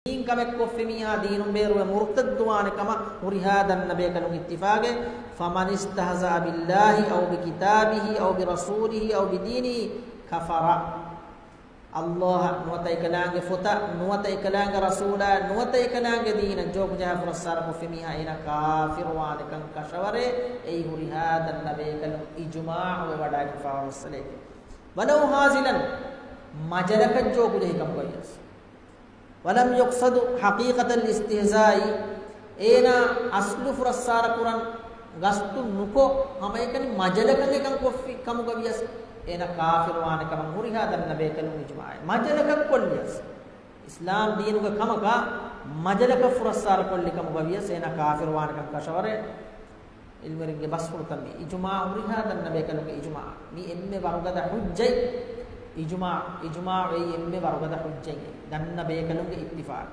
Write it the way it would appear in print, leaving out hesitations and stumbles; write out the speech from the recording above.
دين كم كفميها دين بير ومرتد دوان كما ورهذا النبي كانوا اتفاقه فمن استهزأ بالله أو بكتابه أو برسوله أو بدينه كفر الله نوتي كلانج فتا نوتي كلانج رسولا نوتي كلانج دين جوك جاه فرسار كفميها إلى كافر وان كان كشوره أي ورهذا النبي كانوا إجماع ووداك فارسله ولو هازلا مجلك جوك جاه كم كويس ولم يقصد حقيقة الاستهزاء एना असलु फुरस्सार कुरन गस्तु नुको हम एकनि मजलकने कम कोफि कम गवियस एना काफिर वाने कम मुरिहा दन बेकलु इजमाय मजलक कोल्यस इस्लाम दीनु का कम का मजलक फुरस्सार कोल्लि कम गवियस एना काफिर वाने कम कशवरे इल्मरिंगे बसफुर तन्नी इजमा मुरिहा दन बेकलु के इजमा मी एम्मे वरगद हुज्जै इजमा ए एम्मे वरगद हुज्जै दन बेकलु के इत्तिफाक